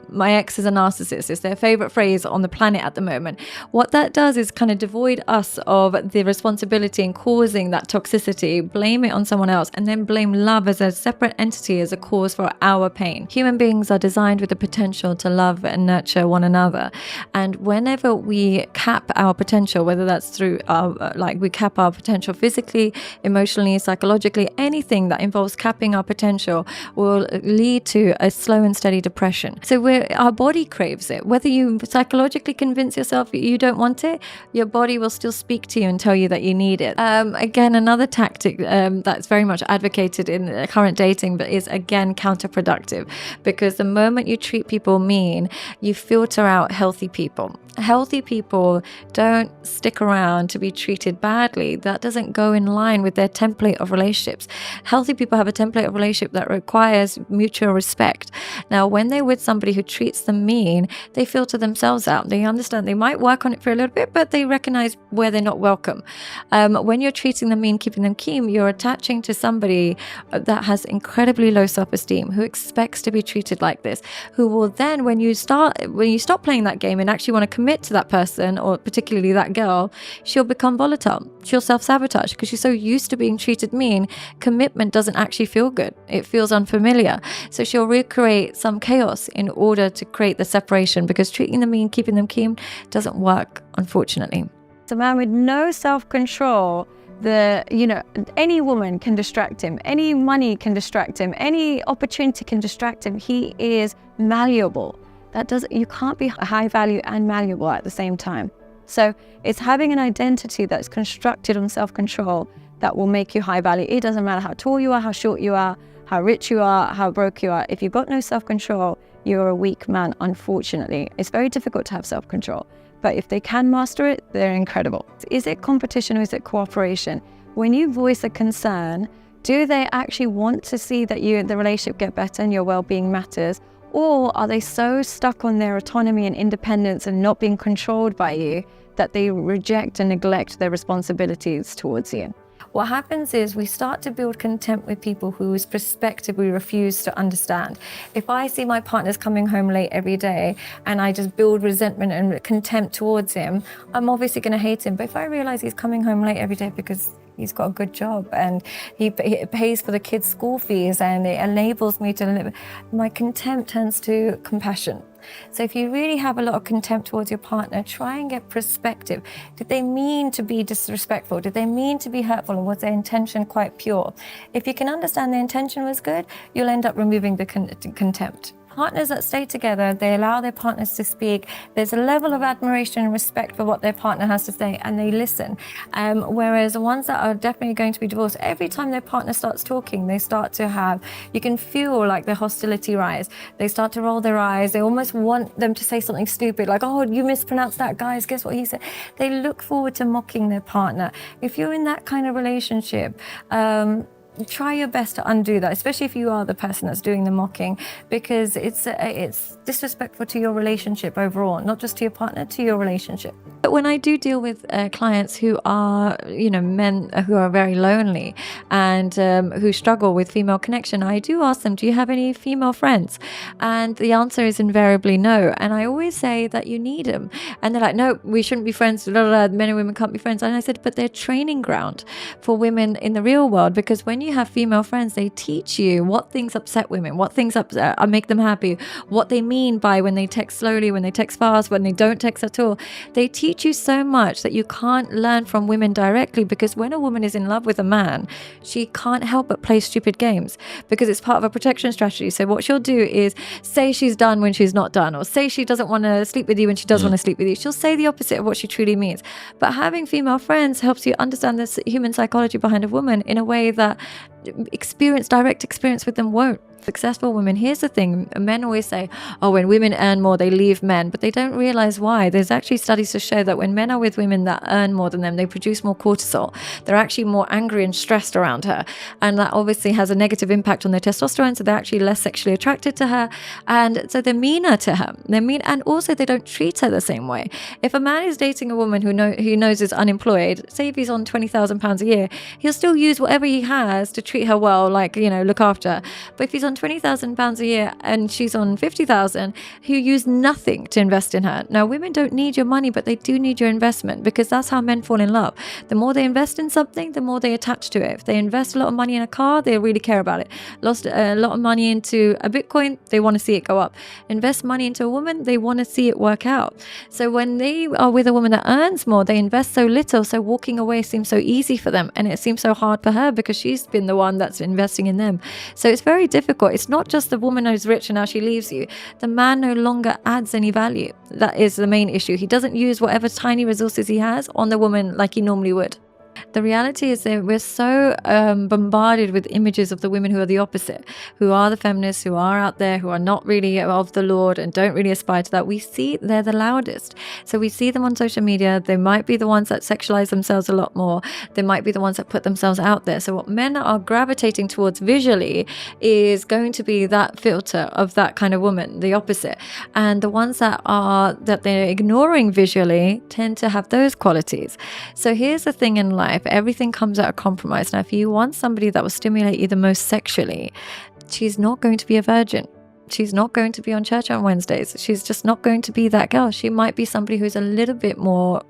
my ex is a narcissist. It's their favorite phrase on the planet at the moment. What that does is kind of devoid us of the responsibility in causing that toxicity, blame it on someone else, and then blame love as a separate entity as a cause for our pain. Human beings are designed with the potential to love and nurture one another. And whenever we cap our potential, whether that's through we cap our potential physically, emotionally, psychologically, anything that involves capping our potential will lead to a slow and steady depression. So our body craves it. Whether you psychologically convince yourself you don't want it, your body will still speak to you and tell you that you need it. Again, another tactic that's very much advocated in current dating, but is again counterproductive, because the moment you treat people mean, you filter out healthy people. Healthy people don't stick around to be treated badly. That doesn't go in line with their template of relationships. Healthy people have a template of relationship that requires mutual respect. Now, when they're with somebody who treats them mean, they filter themselves out. They understand they might work on it for a little bit, but they recognize where they're not welcome. When you're treating them mean, keeping them keen, you're attaching to somebody that has incredibly low self-esteem, who expects to be treated like this, who will then, when you stop playing that game and actually want to commit to that person, or particularly that girl, she'll become volatile. She'll self-sabotage because she's so used to being treated mean. Commitment doesn't actually feel good. It feels unfamiliar. So she'll recreate some chaos in order to create the separation, because treating them mean, keeping them keen doesn't work, unfortunately. A man with no self-control, any woman can distract him, any money can distract him, any opportunity can distract him. He is malleable. You can't be high value and malleable at the same time. So it's having an identity that's constructed on self-control that will make you high value. It doesn't matter how tall you are, how short you are, how rich you are, how broke you are. If you've got no self-control, you're a weak man, unfortunately. It's very difficult to have self-control, but if they can master it, they're incredible. Is it competition or is it cooperation? When you voice a concern, do they actually want to see that the relationship get better and your well-being matters? Or are they so stuck on their autonomy and independence and not being controlled by you that they reject and neglect their responsibilities towards you? What happens is we start to build contempt with people whose perspective we refuse to understand. If I see my partner's coming home late every day and I just build resentment and contempt towards him, I'm obviously going to hate him. But if I realize he's coming home late every day because he's got a good job and he pays for the kids' school fees and it enables me to live, my contempt turns to compassion. So if you really have a lot of contempt towards your partner, try and get perspective. Did they mean to be disrespectful? Did they mean to be hurtful? Or was their intention quite pure? If you can understand the intention was good, you'll end up removing the contempt. Partners that stay together, they allow their partners to speak. There's a level of admiration and respect for what their partner has to say, and they listen. Whereas the ones that are definitely going to be divorced, every time their partner starts talking, they start to you can feel like their hostility rise. They start to roll their eyes. They almost want them to say something stupid, like, oh, you mispronounced that, guys, guess what he said? They look forward to mocking their partner. If you're in that kind of relationship, try your best to undo that, especially if you are the person that's doing the mocking, because it's disrespectful to your relationship overall, not just to your partner, to your relationship. But when I do deal with clients who are, men who are very lonely and who struggle with female connection, I do ask them, do you have any female friends? And the answer is invariably no. And I always say that you need them. And they're like, no, we shouldn't be friends. Blah, blah, blah. Men and women can't be friends. And I said, but they're training ground for women in the real world, because when you have female friends, they teach you what things upset women, what things make them happy, what they mean by when they text slowly, when they text fast, when they don't text at all. They teach you so much that you can't learn from women directly, because when a woman is in love with a man, she can't help but play stupid games because it's part of a protection strategy. So what she'll do is say she's done when she's not done, or say she doesn't want to sleep with you when she does want to sleep with you. She'll say the opposite of what she truly means. But having female friends helps you understand the human psychology behind a woman in a way that direct experience with them won't. Successful women, here's the thing, men always say, oh, when women earn more, they leave men, but they don't realize why. There's actually studies to show that when men are with women that earn more than them, they produce more cortisol. They're actually more angry and stressed around her, and that obviously has a negative impact on their testosterone, so they're actually less sexually attracted to her, and so they're meaner to her. They're mean, and also they don't treat her the same way. If a man is dating a woman who knows is unemployed, say if he's on £20,000 a year, he'll still use whatever he has to treat her well, like, look after her. But if he's on £20,000 a year and she's on 50,000, who use nothing to invest in her. Now, women don't need your money, but they do need your investment, because that's how men fall in love. The more they invest in something, the more they attach to it. If they invest a lot of money in a car, they really care about it. Lost a lot of money into a Bitcoin, they want to see it go up. Invest money into a woman, they want to see it work out. So when they are with a woman that earns more, they invest so little, so walking away seems so easy for them, and it seems so hard for her because she's been the one that's investing in them. So it's very difficult. It's not just the woman who's rich and now she leaves you. The man no longer adds any value. That is the main issue. He doesn't use whatever tiny resources he has on the woman like he normally would. The reality is that we're so bombarded with images of the women who are the opposite, who are the feminists, who are out there, who are not really of the Lord and don't really aspire to that. We see they're the loudest. So we see them on social media. They might be the ones that sexualize themselves a lot more. They might be the ones that put themselves out there. So what men are gravitating towards visually is going to be that filter of that kind of woman, the opposite. And the ones that they're ignoring visually tend to have those qualities. So here's the thing in life. Everything comes at a compromise. Now, if you want somebody that will stimulate you the most sexually, she's not going to be a virgin. She's not going to be on church on Wednesdays. She's just not going to be that girl. She might be somebody who's a little bit more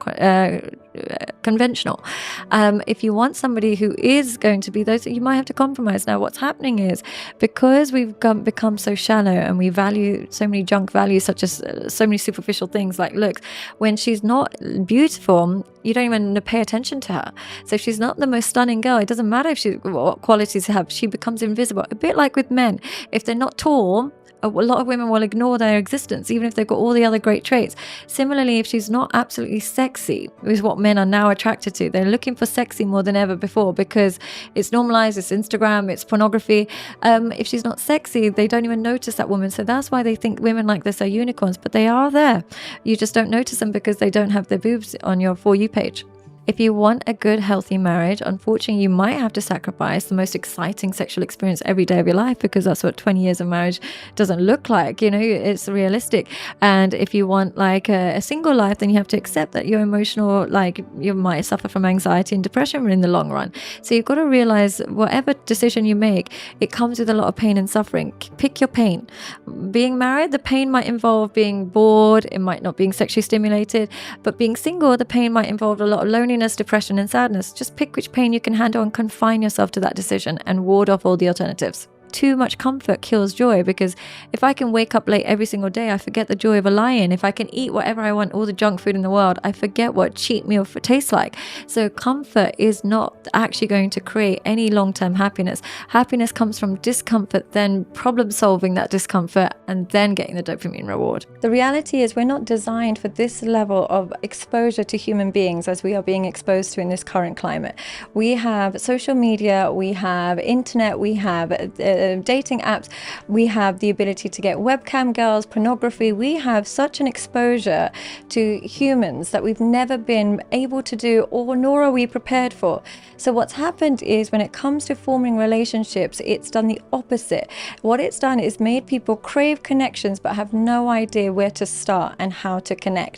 conventional. If you want somebody who is going to be those, you might have to compromise. Now, what's happening is, because we've become so shallow and we value so many junk values, such as so many superficial things like looks, when she's not beautiful, you don't even pay attention to her. So if she's not the most stunning girl, it doesn't matter what qualities she have, she becomes invisible. A bit like with men. If they're not tall, a lot of women will ignore their existence, even if they've got all the other great traits. Similarly, if she's not absolutely sexy, is what men are now attracted to. They're looking for sexy more than ever before, because it's normalized, it's Instagram, it's pornography. If she's not sexy, they don't even notice that woman. So that's why they think women like this are unicorns, but they are there. You just don't notice them because they don't have their boobs on your For You page. If you want a good, healthy marriage, unfortunately, you might have to sacrifice the most exciting sexual experience every day of your life, because that's what 20 years of marriage doesn't look like. You know, it's realistic. And if you want like a single life, then you have to accept that you're emotional, like you might suffer from anxiety and depression in the long run. So you've got to realize whatever decision you make, it comes with a lot of pain and suffering. Pick your pain. Being married, the pain might involve being bored. It might not being sexually stimulated. But being single, the pain might involve a lot of loneliness, depression, and sadness. Just pick which pain you can handle and confine yourself to that decision and ward off all the alternatives. Too much comfort kills joy, because if I can wake up late every single day, I forget the joy of a lie-in. If I can eat whatever I want, all the junk food in the world, I forget what cheat meal tastes like. So comfort is not actually going to create any long-term happiness. Happiness comes from discomfort, then problem solving that discomfort, and then getting the dopamine reward. The reality is we're not designed for this level of exposure to human beings as we are being exposed to in this current climate. We have social media, we have internet, we have dating apps, we have the ability to get webcam girls, pornography. We have such an exposure to humans that we've never been able to do, or nor are we prepared for. So what's happened is, when it comes to forming relationships, it's done the opposite. What it's done is made people crave connections but have no idea where to start and how to connect.